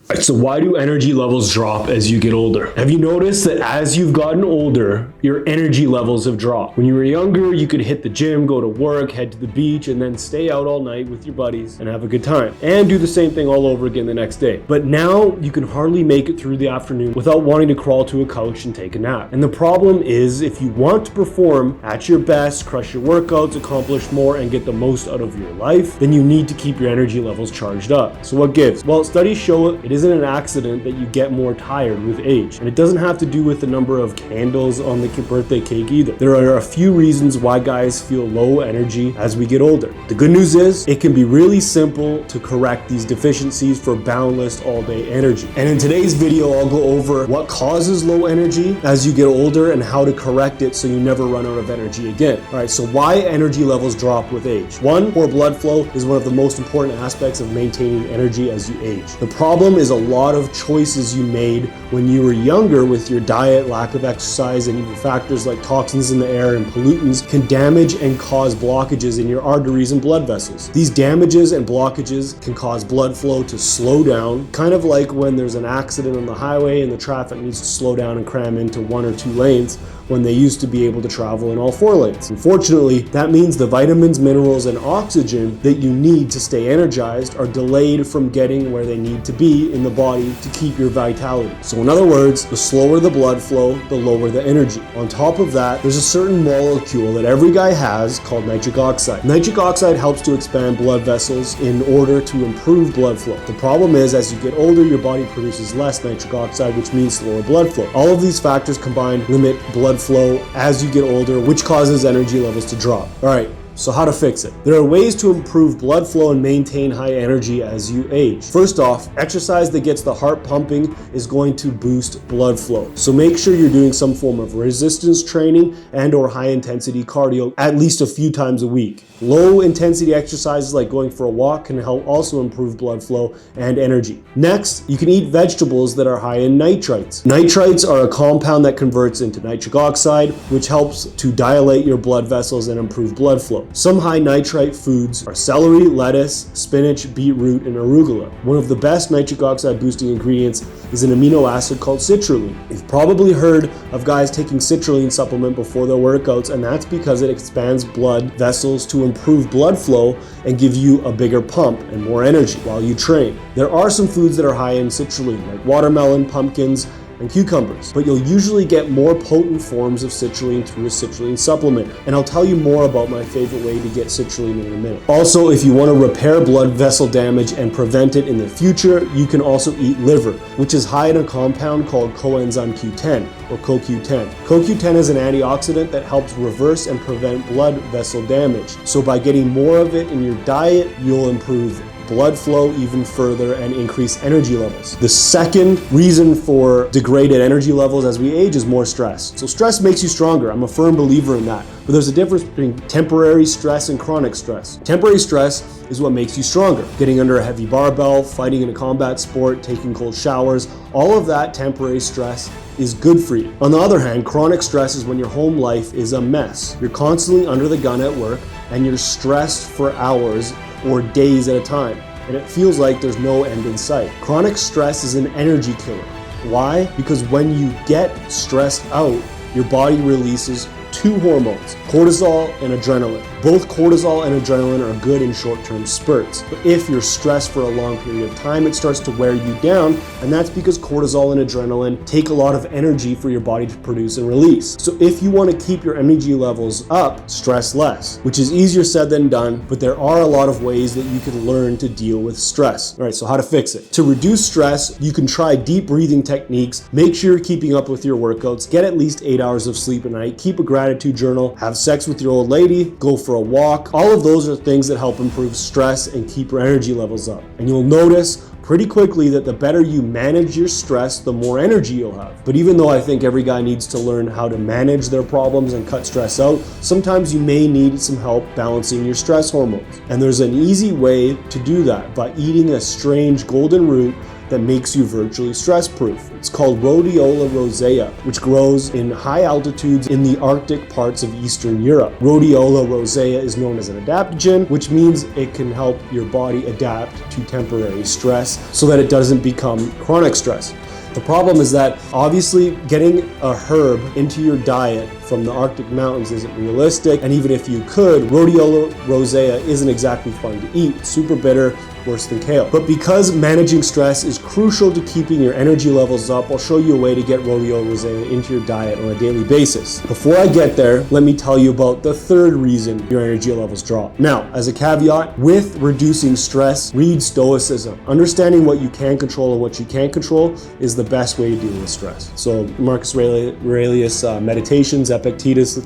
Alright, so why do energy levels drop as you get older? Have you noticed that as you've gotten older, your energy levels have dropped? When you were younger, you could hit the gym, go to work, head to the beach, and then stay out all night with your buddies and have a good time. And do the same thing all over again the next day. But now you can hardly make it through the afternoon without wanting to crawl to a couch and take a nap. And the problem is, if you want to perform at your best, crush your workouts, accomplish more, and get the most out of your life, then you need to keep your energy levels charged up. So what gives? Well, studies show it isn't an accident that you get more tired with age. And it doesn't have to do with the number of candles on the birthday cake either. There are a few reasons why guys feel low energy as we get older. The good news is, it can be really simple to correct these deficiencies for boundless all-day energy. And in today's video, I'll go over what causes low energy as you get older and how to correct it so you never run out of energy again. All right, so why energy levels drop with age? One, poor blood flow is one of the most important aspects of maintaining energy as you age. The problem is a lot of choices you made when you were younger with your diet, lack of exercise, and even factors like toxins in the air and pollutants can damage and cause blockages in your arteries and blood vessels. These damages and blockages can cause blood flow to slow down, kind of like when there's an accident on the highway and the traffic needs to slow down and cram into 1 or 2 lanes when they used to be able to travel in all 4 lanes. Unfortunately, that means the vitamins, minerals, and oxygen that you need to stay energized are delayed from getting where they need to be in the body to keep your vitality. So in other words, the slower the blood flow, the lower the energy. On top of that, there's a certain molecule that every guy has called nitric oxide. Nitric oxide helps to expand blood vessels in order to improve blood flow. The problem is, as you get older, your body produces less nitric oxide, which means slower blood flow. All of these factors combined limit blood flow as you get older, which causes energy levels to drop. All right. So how to fix it? There are ways to improve blood flow and maintain high energy as you age. First off, exercise that gets the heart pumping is going to boost blood flow. So make sure you're doing some form of resistance training and or high intensity cardio at least a few times a week. Low intensity exercises like going for a walk can help also improve blood flow and energy. Next, you can eat vegetables that are high in nitrites. Nitrites are a compound that converts into nitric oxide, which helps to dilate your blood vessels and improve blood flow. Some high nitrite foods are celery, lettuce, spinach, beetroot, and arugula. One of the best nitric oxide boosting ingredients is an amino acid called citrulline. You've probably heard of guys taking citrulline supplement before their workouts, and that's because it expands blood vessels to improve blood flow and give you a bigger pump and more energy while you train. There are some foods that are high in citrulline, like watermelon, pumpkins, and cucumbers, but you'll usually get more potent forms of citrulline through a citrulline supplement, and I'll tell you more about my favorite way to get citrulline in a minute. Also, if you want to repair blood vessel damage and prevent it in the future, you can also eat liver, which is high in a compound called coenzyme Q10 or CoQ10. CoQ10 is an antioxidant that helps reverse and prevent blood vessel damage. So by getting more of it in your diet, you'll improve blood flow even further and increase energy levels. The second reason for degraded energy levels as we age is more stress. So stress makes you stronger. I'm a firm believer in that. But there's a difference between temporary stress and chronic stress. Temporary stress is what makes you stronger. Getting under a heavy barbell, fighting in a combat sport, taking cold showers, all of that temporary stress is good for you. On the other hand, chronic stress is when your home life is a mess. You're constantly under the gun at work and you're stressed for hours or days at a time, and it feels like there's no end in sight. Chronic stress is an energy killer. Why? Because when you get stressed out, your body releases 2 hormones, cortisol and adrenaline. Both cortisol and adrenaline are good in short-term spurts. But if you're stressed for a long period of time, it starts to wear you down, and that's because cortisol and adrenaline take a lot of energy for your body to produce and release. So if you want to keep your energy levels up, stress less, which is easier said than done, but there are a lot of ways that you can learn to deal with stress. All right, so how to fix it? To reduce stress, you can try deep breathing techniques, make sure you're keeping up with your workouts, get at least 8 hours of sleep a night, keep a gratitude journal, have sex with your old lady, go for a walk. All of those are things that help improve stress and keep your energy levels up. And you'll notice pretty quickly that the better you manage your stress, the more energy you'll have. But even though I think every guy needs to learn how to manage their problems and cut stress out, sometimes you may need some help balancing your stress hormones. And there's an easy way to do that by eating a strange golden root that makes you virtually stress-proof. It's called Rhodiola rosea, which grows in high altitudes in the Arctic parts of Eastern Europe. Rhodiola rosea is known as an adaptogen, which means it can help your body adapt to temporary stress so that it doesn't become chronic stress. The problem is that obviously getting a herb into your diet from the Arctic mountains isn't realistic, and even if you could, Rhodiola rosea isn't exactly fun to eat. It's super bitter, worse than kale. But because managing stress is crucial to keeping your energy levels up, I'll show you a way to get Rhodiola rosea into your diet on a daily basis. Before I get there, let me tell you about the third reason your energy levels drop. Now, as a caveat, with reducing stress, read Stoicism. Understanding what you can control and what you can't control is the best way to deal with stress. So Marcus Aurelius Meditations, Epictetus,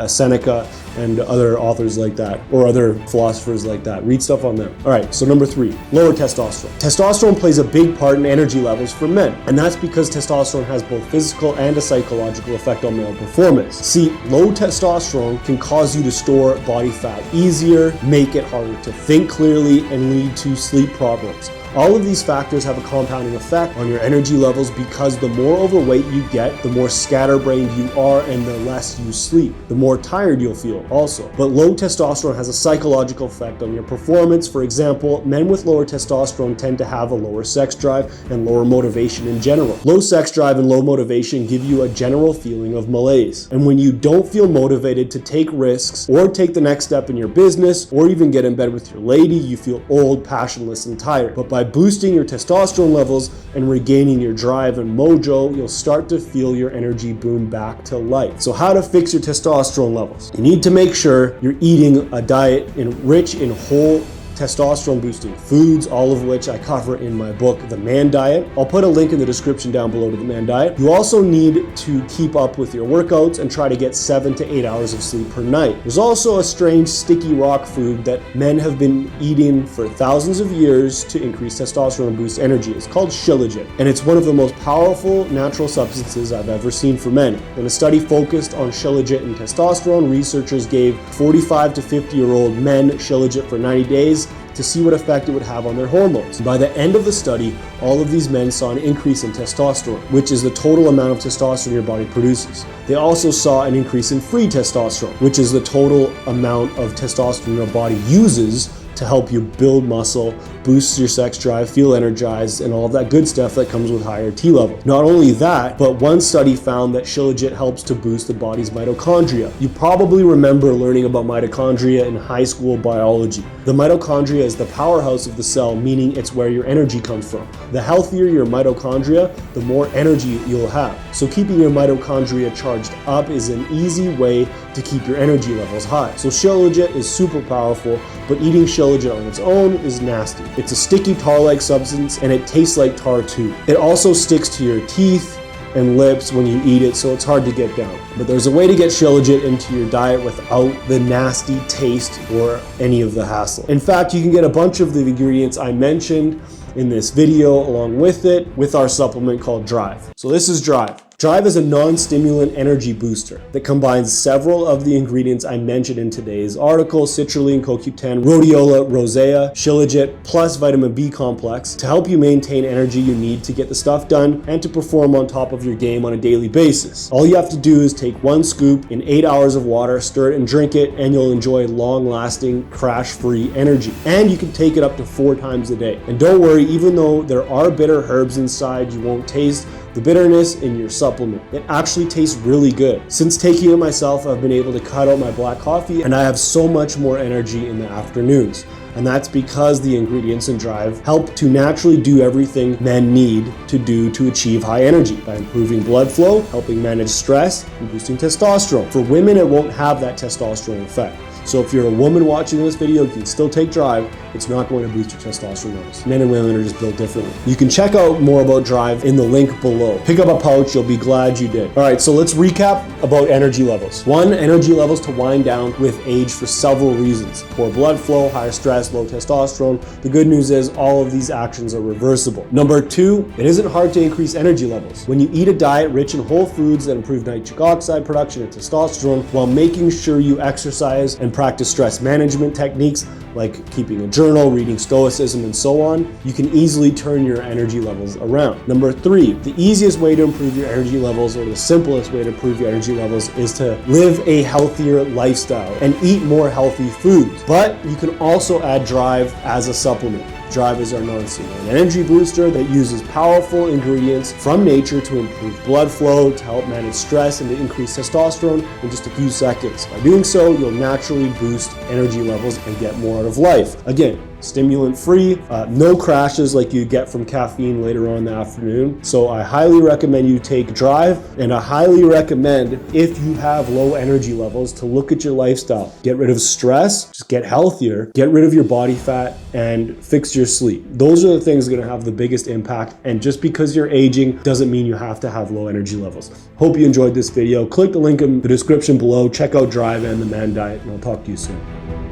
Seneca, and other authors like that, or other philosophers like that. Read stuff on them. All right, so number 3, lower testosterone. Testosterone plays a big part in energy levels for men, and that's because testosterone has both physical and a psychological effect on male performance. See, low testosterone can cause you to store body fat easier, make it harder to think clearly, and lead to sleep problems. All of these factors have a compounding effect on your energy levels because the more overweight you get, the more scatterbrained you are and the less you sleep. The more tired you'll feel also. But low testosterone has a psychological effect on your performance. For example, men with lower testosterone tend to have a lower sex drive and lower motivation in general. Low sex drive and low motivation give you a general feeling of malaise. And when you don't feel motivated to take risks or take the next step in your business or even get in bed with your lady, you feel old, passionless, and tired. But by boosting your testosterone levels and regaining your drive and mojo, you'll start to feel your energy boom back to life. So how to fix your testosterone levels? You need to make sure you're eating a diet rich in whole testosterone boosting foods, all of which I cover in my book, The Man Diet. I'll put a link in the description down below to The Man Diet. You also need to keep up with your workouts and try to get 7 to 8 hours of sleep per night. There's also a strange sticky rock food that men have been eating for thousands of years to increase testosterone and boost energy. It's called Shilajit, and it's one of the most powerful natural substances I've ever seen for men. In a study focused on Shilajit and testosterone, researchers gave 45 to 50-year-old men Shilajit for 90 days to see what effect it would have on their hormones. By the end of the study, all of these men saw an increase in testosterone, which is the total amount of testosterone your body produces. They also saw an increase in free testosterone, which is the total amount of testosterone your body uses to help you build muscle, boost your sex drive, feel energized, and all of that good stuff that comes with higher T levels. Not only that, but one study found that Shilajit helps to boost the body's mitochondria. You probably remember learning about mitochondria in high school biology. The mitochondria is the powerhouse of the cell, meaning it's where your energy comes from. The healthier your mitochondria, the more energy you'll have. So keeping your mitochondria charged up is an easy way to keep your energy levels high. So Shilajit is super powerful, but eating Shilajit on its own is nasty. It's a sticky tar-like substance and it tastes like tar too. It also sticks to your teeth and lips when you eat it, so it's hard to get down. But there's a way to get Shilajit into your diet without the nasty taste or any of the hassle. In fact, you can get a bunch of the ingredients I mentioned in this video along with it with our supplement called Drive. So this is Drive. Drive is a non-stimulant energy booster that combines several of the ingredients I mentioned in today's article: citrulline, CoQ10, Rhodiola rosea, Shilajit, plus vitamin B complex to help you maintain energy you need to get the stuff done and to perform on top of your game on a daily basis. All you have to do is take 1 scoop in 8 hours of water, stir it and drink it, and you'll enjoy long-lasting, crash-free energy. And you can take it up to 4 times a day. And don't worry, even though there are bitter herbs inside, you won't taste the bitterness in your supplement. It actually tastes really good. Since taking it myself, I've been able to cut out my black coffee and I have so much more energy in the afternoons. And that's because the ingredients in Drive help to naturally do everything men need to do to achieve high energy by improving blood flow, helping manage stress, and boosting testosterone. For women, it won't have that testosterone effect. So if you're a woman watching this video, you can still take Drive. It's not going to boost your testosterone levels. Men and women are just built differently. You can check out more about Drive in the link below. Pick up a pouch, you'll be glad you did. All right, so let's recap about energy levels. 1, energy levels to wind down with age for several reasons: poor blood flow, higher stress, low testosterone. The good news is all of these actions are reversible. Number 2, it isn't hard to increase energy levels. When you eat a diet rich in whole foods that improve nitric oxide production and testosterone while making sure you exercise and practice stress management techniques like keeping a journal, journal, reading stoicism, and so on, you can easily turn your energy levels around. Number 3, the easiest way to improve your energy levels, or the simplest way to improve your energy levels, is to live a healthier lifestyle and eat more healthy foods. But you can also add Drive as a supplement. Drive is our non-stimulant energy booster that uses powerful ingredients from nature to improve blood flow, to help manage stress, and to increase testosterone in just a few seconds. By doing so, you'll naturally boost energy levels and get more out of life. Again, stimulant free, no crashes like you get from caffeine later on in the afternoon. So I highly recommend you take Drive, and I highly recommend, if you have low energy levels, to look at your lifestyle. Get rid of stress, just get healthier, get rid of your body fat, and fix your sleep. Those are the things that are gonna have the biggest impact, and just because you're aging doesn't mean you have to have low energy levels. Hope you enjoyed this video. Click the link in the description below, check out Drive and the Man Diet, and I'll talk to you soon.